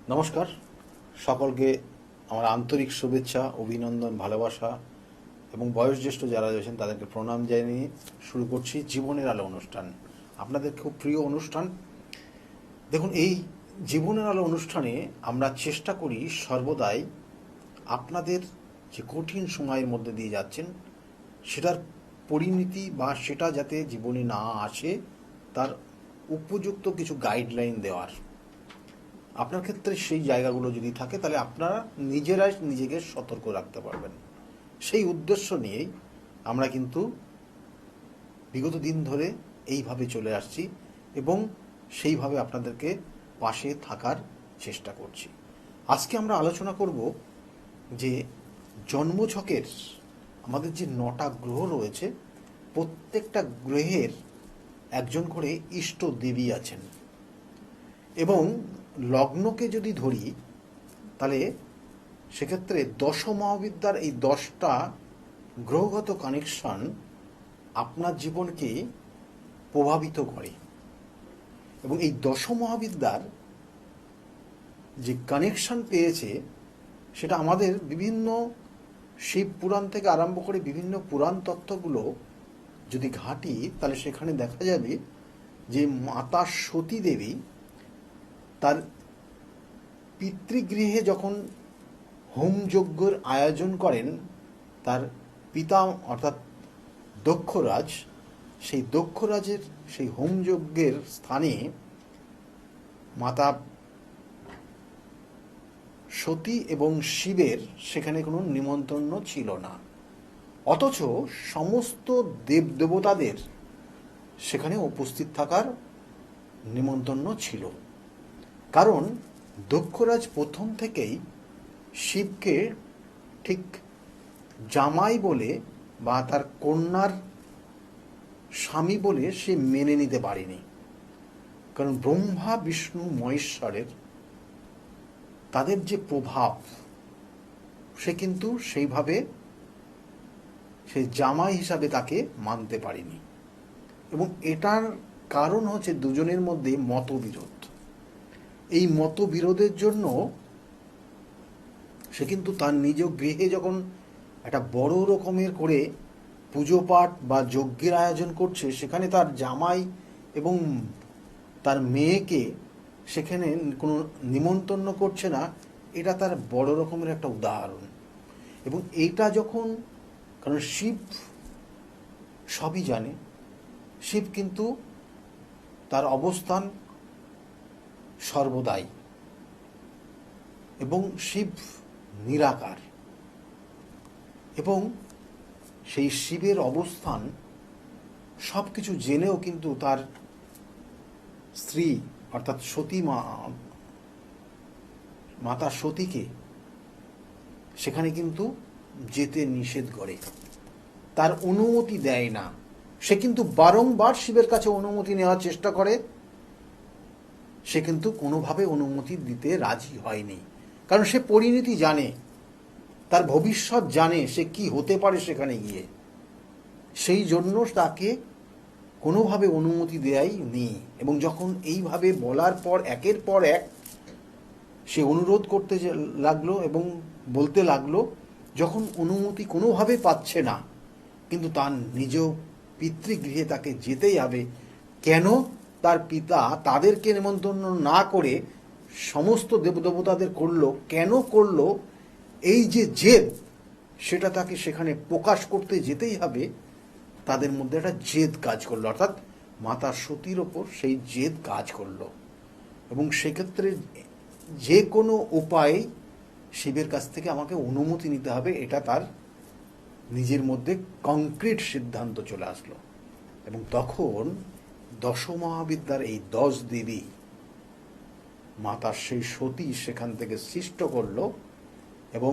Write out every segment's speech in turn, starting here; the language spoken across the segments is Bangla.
নমস্কার, সকলকে আমার আন্তরিক শুভেচ্ছা, অভিনন্দন, ভালোবাসা এবং বয়োজ্যেষ্ঠ যারা রয়েছেন তাদেরকে প্রণাম জানিয়ে শুরু করছি জীবনের আলো অনুষ্ঠান। আপনাদের খুব প্রিয় অনুষ্ঠান। দেখুন, এই জীবনের আলো অনুষ্ঠানে আমরা চেষ্টা করি সর্বদাই আপনাদের যে কঠিন সময়ের মধ্যে দিয়ে যাচ্ছেন সেটার পরিণতি বা সেটা যাতে জীবনে না আসে তার উপযুক্ত কিছু গাইডলাইন দেওয়ার। আপনার ক্ষেত্রে সেই জায়গাগুলো যদি থাকে তাহলে আপনারা নিজেরাই নিজেকে সতর্ক রাখতে পারবেন। সেই উদ্দেশ্য নিয়েই আমরা কিন্তু বিগত দিন ধরে এইভাবে চলে আসছি এবং সেইভাবে আপনাদেরকে পাশে থাকার চেষ্টা করছি। আজকে আমরা আলোচনা করব যে জন্মছকের আমাদের যে 9টা গ্রহ রয়েছে, প্রত্যেকটা গ্রহের একজন করে ইষ্ট দেবী আছেন এবং লগ্নকে যদি ধরি তাহলে সেক্ষেত্রে দশ মহাবিদ্যার এই 10টা গ্রহগত কানেকশন আপনার জীবনকে প্রভাবিত করে এবং এই দশ মহাবিদ্যার যে কানেকশন পেয়েছে সেটা আমাদের বিভিন্ন শিব পুরাণ থেকে আরম্ভ করে বিভিন্ন পুরাণ তত্ত্বগুলো যদি ঘাঁটি তাহলে সেখানে দেখা যাবে যে মাতা সতী দেবী তার পিতৃগৃহে যখন হোমযজ্ঞের আয়োজন করেন তার পিতা অর্থাৎ দক্ষরাজ, সেই দক্ষরাজের সেই হোমযজ্ঞের স্থানে মাতা সতী এবং শিবের সেখানে কোনো নিমন্ত্রণ ছিল না, অথচ সমস্ত দেবদেবতাদের সেখানে উপস্থিত থাকার নিমন্ত্রণ ছিল। কারণ দক্ষরাজ প্রথম থেকেই শিবকে ঠিক জামাই বলে বা তার কন্যার স্বামী বলে সে মেনে নিতে পারেনি। কারণ ব্রহ্মা বিষ্ণু মহেশ্বরের তাদের যে প্রভাব সে কিন্তু সেইভাবে সে জামাই হিসাবে তাকে মানতে পারেনি এবং এটার কারণ হচ্ছে দুজনের মধ্যে মতবিরোধ। এই মতবিরোধের জন্য সে কিন্তু তার নিজ গৃহে যখন একটা বড় রকমের করে পুজো পাঠ বা যজ্ঞের আয়োজন করছে সেখানে তার জামাই এবং তার মেয়েকে সেখানে কোনো নিমন্ত্রণ করছে না, এটা তার বড় রকমের একটা উদাহরণ। এবং এইটা যখন, কারণ শিব সবই জানে, শিব কিন্তু তার অবস্থান সর্বদাই এবং শিব নিরাকার এবং সেই শিবের অবস্থান সব কিছু জেনেও কিন্তু তার স্ত্রী অর্থাৎ মাতা সতীকে সেখানে কিন্তু যেতে নিষেধ করে, তার অনুমতি দেয় না। সে কিন্তু বারংবার শিবের কাছে অনুমতি নেওয়ার চেষ্টা করে, সে কিন্তু কোনোভাবে অনুমতি দিতে রাজি হয়নি। কারণ সে পরিণতি জানে, তার ভবিষ্যৎ জানে সে কি হতে পারে সেখানে গিয়ে, সেই জন্য তাকে কোনোভাবে অনুমতি দেয়নি। এবং যখন এইভাবে বলার পর একের পর এক সে অনুরোধ করতে লাগলো এবং বলতে লাগলো, যখন অনুমতি কোনোভাবে পাচ্ছে না কিন্তু তার নিজ পিতৃগৃহে তাকে যেতেই হবে। কেন? তার পিতা তাদেরকে নিমন্ত্রণ না করে সমস্ত দেবদেবতাদের করলো, কেন করলো? এই যে জেদ, সেটা তাকে সেখানে প্রকাশ করতে যেতেই হবে। তাদের মধ্যে একটা জেদ কাজ করলো, অর্থাৎ মাতা সতীর ওপর সেই জেদ কাজ করলো এবং সেক্ষেত্রে যে কোনো উপায়ে শিবের কাছ থেকে আমাকে অনুমতি নিতে হবে, এটা তার নিজের মধ্যে কংক্রিট সিদ্ধান্ত চলে আসলো। এবং তখন দশ মহাবিদ্যার এই 10 দেবী মাতার সেই সতী সেখান থেকে সৃষ্ট করলো এবং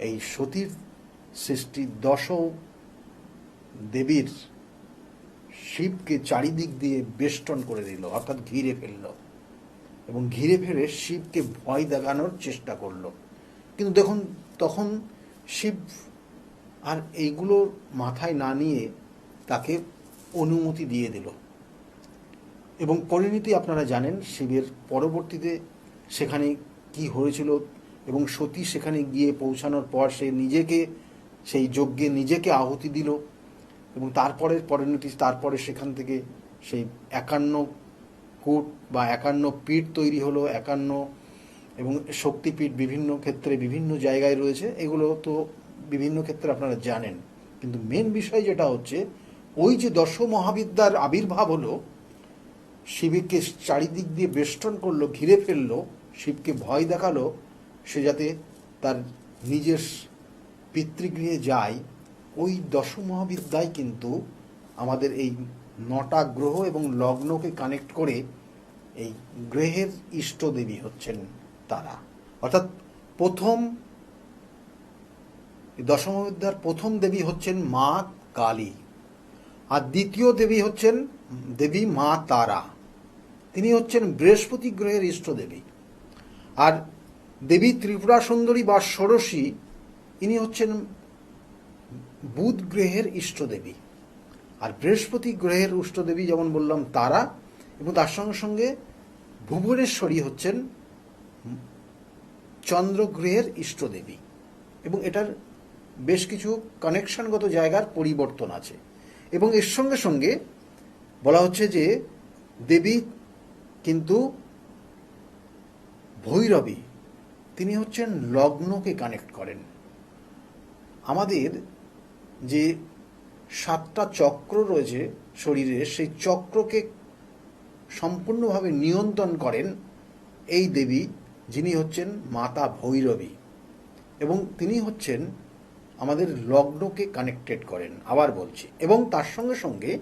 এই সতীর সৃষ্টি 10 দেবীর শিবকে চারিদিক দিয়ে বেষ্টন করে দিল, অর্থাৎ ঘিরে ফেলল এবং ঘিরে ফেলে শিবকে ভয় দেখানোর চেষ্টা করলো। কিন্তু দেখুন, তখন শিব আর এইগুলো মাথায় না নিয়ে তাকে অনুমতি দিয়ে দিল এবং পরিণতি আপনারা জানেন। শিবের পরবর্তীতে সেখানে কি হয়েছিল, এবং সতী সেখানে গিয়ে পৌঁছানোর পর সে নিজেকে সেই যজ্ঞে নিজেকে আহুতি দিল, এবং তারপরে পরিণতি, তারপরে সেখান থেকে সেই 51 কূট বা 51 পীঠ তৈরি হলো, 51 এবং শক্তিপীঠ বিভিন্ন ক্ষেত্রে বিভিন্ন জায়গায় রয়েছে, এগুলো তো বিভিন্ন ক্ষেত্রে আপনারা জানেন। কিন্তু মেন বিষয় যেটা হচ্ছে, ওই যে দশ মহাবিদ্যার আবির্ভাব হলো, শিবকে চারিদিক দিয়ে বেষ্টন করলো, ঘিরে ফেললো, শিবকে ভয় দেখালো সে যাতে তার নিজের পিতৃগৃহে যায়, ওই দশ মহাবিদ্যায় কিন্তু আমাদের এই 9টা গ্রহ এবং লগ্নকে কানেক্ট করে এই গ্রহের ইষ্টদেবী হচ্ছেন তারা। অর্থাৎ প্রথম দশমবিদ্যার প্রথম দেবী হচ্ছেন মা কালী, আর দ্বিতীয় দেবী হচ্ছেন দেবী মা তারা, তিনি হচ্ছেন বৃহস্পতি গ্রহের ইষ্টদেবী। আর দেবী ত্রিপুরা সুন্দরী বা ষোড়শী, ইনি হচ্ছেন বুধ গ্রহের ইষ্টদেবী। আর বৃহস্পতি গ্রহের ইষ্টদেবী যেমন বললাম তারা, এবং তার সঙ্গে সঙ্গে ভুবনেশ্বরী হচ্ছেন চন্দ্র গ্রহের ইষ্টদেবী। এবং এটার বেশ কিছু কানেকশনগত জায়গার পরিবর্তন আছে। এবং এর সঙ্গে সঙ্গে বলা হচ্ছে যে দেবী কিন্তু ভৈরবী, তিনি হচ্ছেন লগ্নকে কানেক্ট করেন। আমাদের যে 7টা চক্র রয়েছে শরীরে, সেই চক্রকে সম্পূর্ণভাবে নিয়ন্ত্রণ করেন এই দেবী, যিনি হচ্ছেন মাতা ভৈরবী, এবং তিনি হচ্ছেন আমাদের লগ্নকে কানেক্টেড করেন, আবার বলছি। এবং তার সঙ্গে সঙ্গে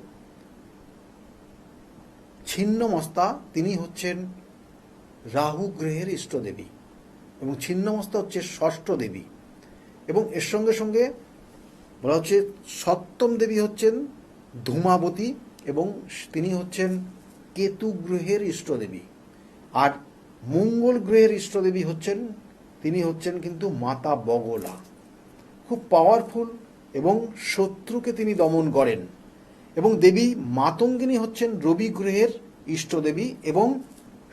ছিন্নমস্তা, তিনি হচ্ছেন রাহু গ্রহের ইষ্টদেবী, এবং ছিন্নমস্তা হচ্ছে ষষ্ঠ দেবী। এবং এর সঙ্গে সঙ্গে বলা হচ্ছে সপ্তম দেবী হচ্ছেন ধূমাবতী, এবং তিনি হচ্ছেন কেতু গ্রহের ইষ্টদেবী। আর মঙ্গল গ্রহের ইষ্টদেবী হচ্ছেন, তিনি হচ্ছেন কিন্তু মাতা বগলা, খুব পাওয়ারফুল, এবং শত্রুকে তিনি দমন করেন। এবং দেবী মাতঙ্গিনী হচ্ছেন রবি গ্রহের ইষ্টদেবী, এবং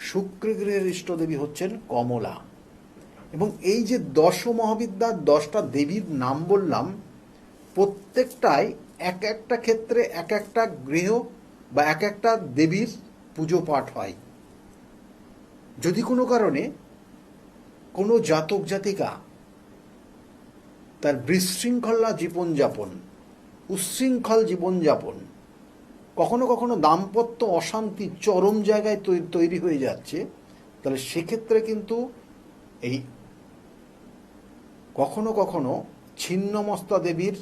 শুক্র গ্রহের ইষ্টদেবী হচ্ছেন কমলা। এবং এই যে দশ মহাবিদ্যার 10টা দেবীর নাম বললাম, প্রত্যেকটাই এক একটা ক্ষেত্রে এক একটা গৃহ বা এক একটা দেবীর পুজো পাঠ হয়। যদি কোনো কারণে কোনো জাতক জাতিকা তার বিশৃঙ্খলা জীবনযাপন, উচ্ছৃঙ্খল জীবনযাপন, কখনো কখনো দাম্পত্য অশান্তি চরম জায়গায় তৈরি হয়ে যাচ্ছে, তাহলে সেক্ষেত্রে কিন্তু এই কখনো কখনো ছিন্নমস্তা দেবীর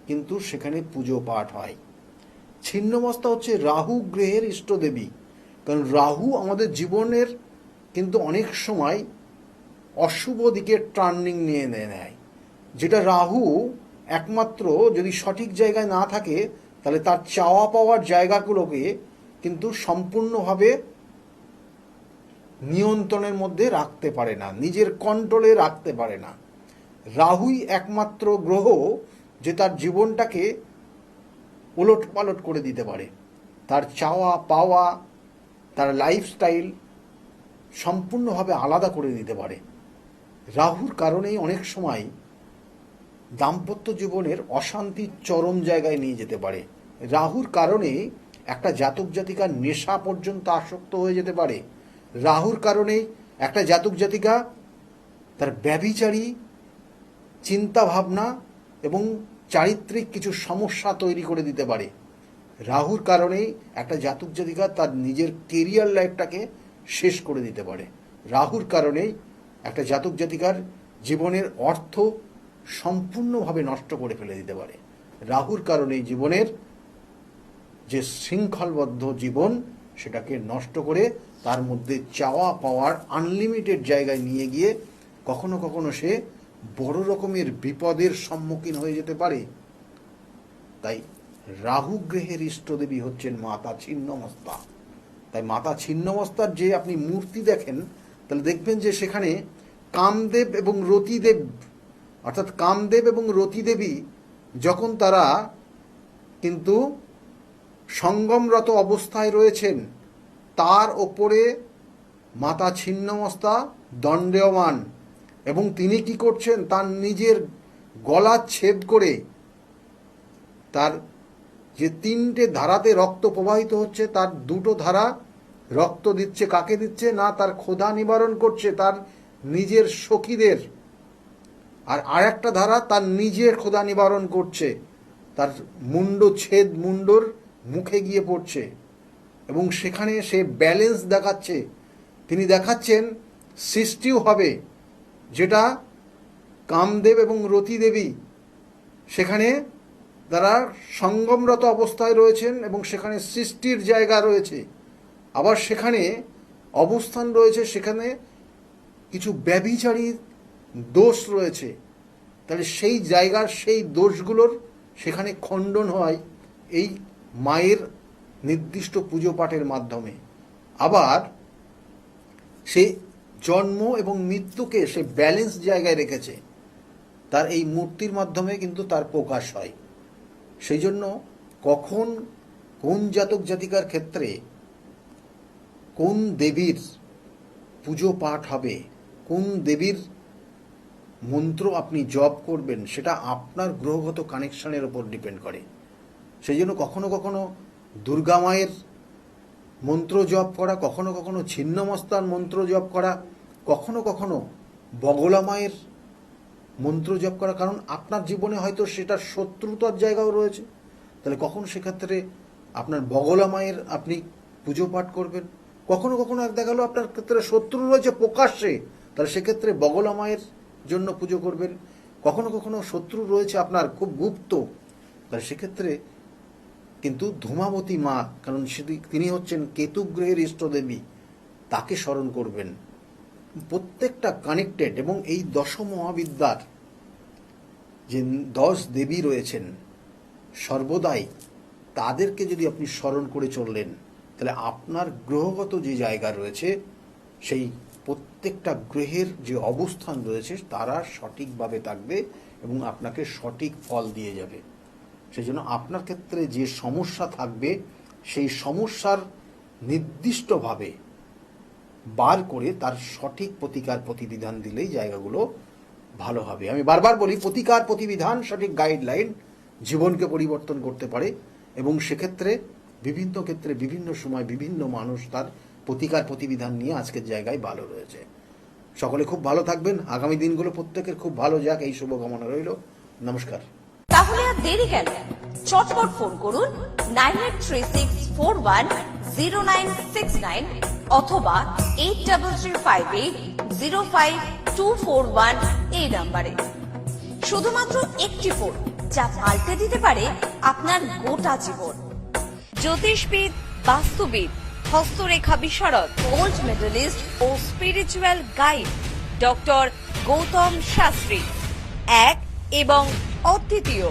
কিন্তু সেখানে পুজো পাঠ হয়। ছিন্নমস্তা হচ্ছে রাহু গ্রহের ইষ্টদেবী, কারণ রাহু আমাদের জীবনের কিন্তু অনেক সময় অশুভ দিকে টার্নিং নিয়ে নেয়, যেটা রাহু একমাত্র যদি সঠিক জায়গায় না থাকে, তাহলে তার চাওয়া পাওয়ার জায়গাগুলোকে কিন্তু সম্পূর্ণভাবে নিয়ন্ত্রণের মধ্যে রাখতে পারে না, নিজের কন্ট্রোলে রাখতে পারে না। রাহুই একমাত্র গ্রহ যে তার জীবনটাকে ওলট পালট করে দিতে পারে, তার চাওয়া পাওয়া, তার লাইফস্টাইল সম্পূর্ণভাবে আলাদা করে দিতে পারে। রাহুর কারণেই অনেক সময় দাম্পত্য জীবনের অশান্তির চরম জায়গায় নিয়ে যেতে পারে। রাহুর কারণে একটা জাতক জাতিকা নেশা পর্যন্ত আসক্ত হয়ে যেতে পারে। রাহুর কারণেই একটা জাতক জাতিকা তার ব্যভিচারী চিন্তা ভাবনা এবং চারিত্রিক কিছু সমস্যা তৈরি করে দিতে পারে। রাহুর কারণেই একটা জাতক জাতিকা তার নিজের কেরিয়ার লাইফটাকে শেষ করে দিতে পারে। রাহুর কারণেই একটা জাতক জাতিকার জীবনের অর্থ সম্পূর্ণভাবে নষ্ট করে ফেলে দিতে পারে। রাহুর কারণেই জীবনের যে শৃঙ্খলবদ্ধ জীবন, সেটাকে নষ্ট করে তার মধ্যে চাওয়া পাওয়ার আনলিমিটেড জায়গায় নিয়ে গিয়ে কখনো কখনো সে বড় রকমের বিপদের সম্মুখীন হয়ে যেতে পারে। তাই রাহু গ্রহের ইষ্টদেবী হচ্ছেন মাতা ছিন্নমস্তা। তাই মাতা ছিন্নমস্তার যে আপনি মূর্তি দেখেন, তাহলে দেখবেন যে সেখানে কামদেব এবং রতিদেব, অর্থাৎ কামদেব এবং রতিদেবী যখন তারা কিন্তু সঙ্গমরত অবস্থায় রয়েছেন, তার ওপরে মাতা ছিন্নমস্তা দণ্ডায়মান, এবং তিনি কি করছেন, তার নিজের গলা ছেদ করে তার যে 3টে ধারাতে রক্ত প্রবাহিত হচ্ছে, তার 2টো ধারা রক্ত দিচ্ছে। কাকে দিচ্ছে? না, তার ক্ষুধা নিবারণ করছে, তার নিজের সখীদের। আর আরেকটা ধারা তার নিজের ক্ষুধা নিবারণ করছে, তার মুন্ডর মুখে গিয়ে পড়ছে। এবং সেখানে সে ব্যালেন্স দেখাচ্ছে। তিনি দেখাচ্ছেন সৃষ্টিও হবে, যেটা কামদেব এবং রতি দেবী সেখানে তারা সঙ্গমরত অবস্থায় রয়েছেন, এবং সেখানে সৃষ্টির জায়গা রয়েছে। আবার সেখানে অবস্থান রয়েছে, সেখানে কিছু ব্যভিচারী দোষ রয়েছে। তাহলে সেই জায়গার সেই দোষগুলোর সেখানে খণ্ডন হয় এই মায়ের নির্দিষ্ট পুজো পাঠের মাধ্যমে। আবার সে জন্ম এবং মৃত্যুকে সে ব্যালেন্স জায়গায় রেখেছে, তার এই মূর্তির মাধ্যমে কিন্তু তার প্রকাশ হয়। সেই জন্য কখন কোন জাতক জাতিকার ক্ষেত্রে কোন দেবীর পুজো পাঠ হবে, কোন দেবীর মন্ত্র আপনি জপ করবেন, সেটা আপনার গ্রহগত কানেকশনের ওপর ডিপেন্ড করে। সেই জন্য কখনো কখনো দুর্গা মায়ের মন্ত্র জপ করা, কখনো কখনো ছিন্নমস্তার মন্ত্র জপ করা, কখনো কখনো বগলা মায়ের মন্ত্র জপ করা, কারণ আপনার জীবনে হয়তো সেটা শত্রুতার জায়গাও রয়েছে। তাহলে কখন সেক্ষেত্রে আপনার বগলা মায়ের আপনি পুজো পাঠ করবেন। কখনো কখনো দেখা গেল আপনার ক্ষেত্রে শত্রু রয়েছে প্রকাশ্যে, তাহলে সেক্ষেত্রে বগলা মায়ের জন্য পুজো করবেন। কখনো কখনো শত্রু রয়েছে আপনার খুব গুপ্ত, তাহলে সেক্ষেত্রে কিন্তু ধূমাবতী মা, কারণ তিনি হচ্ছেন কেতু গ্রহের ইষ্টদেবী, তাকে স্মরণ করবেন। প্রত্যেকটা কানেক্টেড। এবং এই দশ মহাবিদ্যার যে 10 দেবী রয়েছেন সর্বদাই, তাদেরকে যদি আপনি স্মরণ করে চললেন, তাহলে আপনার গ্রহগত যে জায়গা রয়েছে সেই প্রত্যেকটা গ্রহের যে অবস্থান রয়েছে তারা সঠিকভাবে থাকবে এবং আপনাকে সঠিক ফল দিয়ে যাবে। সেই জন্য আপনার ক্ষেত্রে যে সমস্যা থাকবে, সেই সমস্যার নির্দিষ্টভাবে বার করে তার সঠিক প্রতিকার প্রতিবিধান দিলেই জায়গাগুলো ভালো হবে। আমি বারবার বলি, প্রতিকার প্রতিবিধান সঠিক গাইডলাইন জীবনকে পরিবর্তন করতে পারে। এবং সেক্ষেত্রে বিভিন্ন ক্ষেত্রে বিভিন্ন সময় বিভিন্ন মানুষ তার প্রতিকার প্রতিবিধান নিয়ে আজকের জায়গায় ভালো রয়েছে। সকলে খুব ভালো থাকবেন, আগামী দিনগুলো প্রত্যেকের খুব ভালো যাক, এই শুভকামনা রইল। নমস্কার। তাহলে আর দেরি কেন, চটপট ফোন করুন 9836410969 অথবা 8335805241 এই নাম্বারে। শুধুমাত্র একটি ফোন, যা পাল্টে দিতে পারে আপনার গোটা জীবন। জ্যোতিষবিদ, বাস্তুবিদ, হস্তরেখা বিশারদ, গোল্ড মেডেলিস্ট ও spiritual guide doctor Gautam Shastri, এক এবং অদ্বিতীয়।